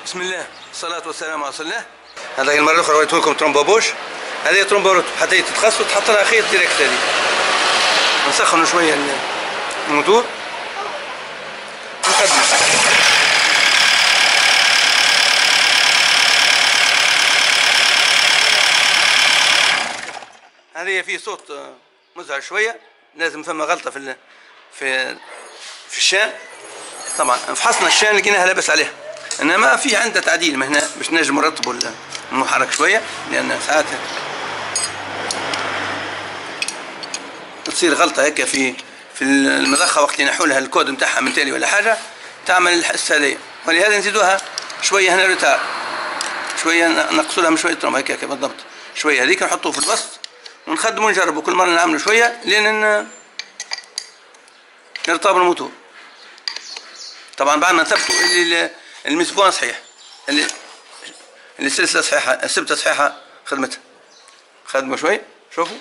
بسم الله الصلاة والسلام على رسول الله. هذا المرة الأخرى وريت لكم ترومبا بوش. هذه ترومبا روتو حتى تتخص وتحط لها خيط ديريكت. هذه نسخنوا شوية الموتور ونخدموا. هذه فيه صوت مزعج شوية، لازم فما غلطة في الشان. طبعا فحصنا الشان لقيناها لابس عليها، انما في عندها تعديل ما هنا باش نجم نرطبوا المحرك شويه، لان ساعات تصير غلطه هكا في المضخه وقت اللي نحولها الكود نتاعها من تالي ولا حاجه تعمل الحس هذايا، ولهذا نزيدوها شويه هنا روتار، شويه نقصوا لها من شويه تروم هكاك بالضبط، شويه هذيك نحطوه في الوسط ونخدموا نجربوا كل مره نعملوا شويه لين نرطب الموتور. طبعا بعد ما نثبتوا اللي المسبوع صحيح، اللي السلسله صحيحه، السبته صحيحه خدمتها. خدموا شوي، شوفوا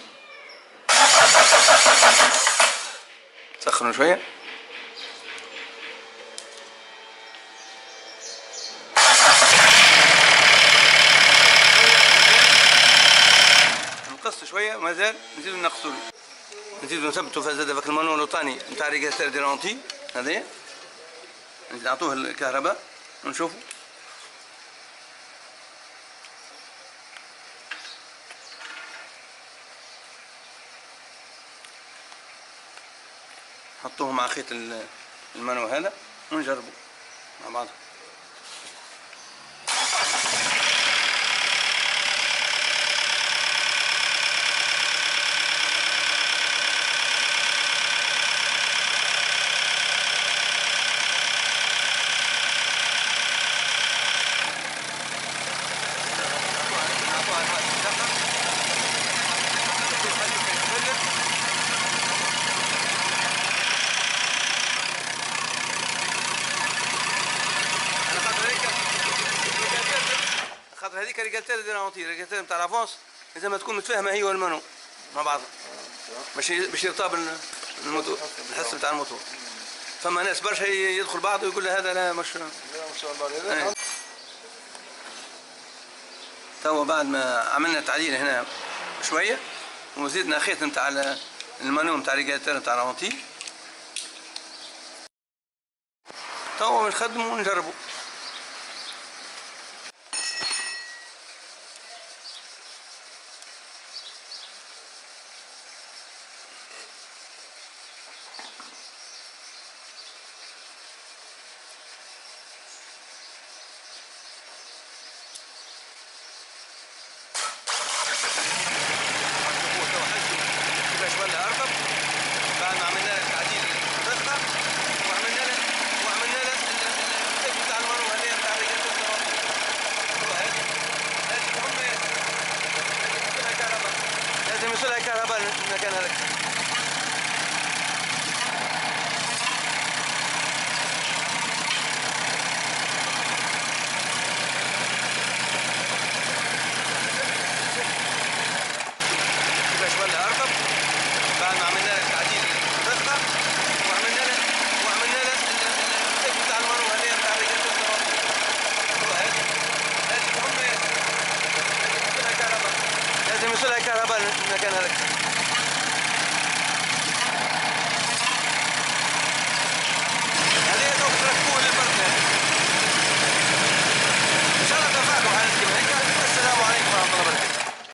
سخنوا شويه. نقص شويه مازال نزيدوا نقصوا، نزيدوا نثبتوا في زاد فك المانوال الوطني نتاع ريغاتير دي رونتي هذايا، نعطوه الكهرباء ونشوفوا. نحطوه مع خيط المانو هذا ونجربوا مع بعض. خاطر هذيك ريغاتير دي رونتي، ريغاتير نتاع لافونس لازم تكون متفاهمه هي والمانو مع بعضها باش يرطاب الموتور، الحس نتاع الموتور. فما ناس برشا يدخل بعض ويقول له هذا لا مش الله. توا بعد ما عملنا تعديل هنا شويه وزيدنا خيط نتاع المانو نتاع ريغاتير نتاع رونتي، توا نخدموا ونجربوا.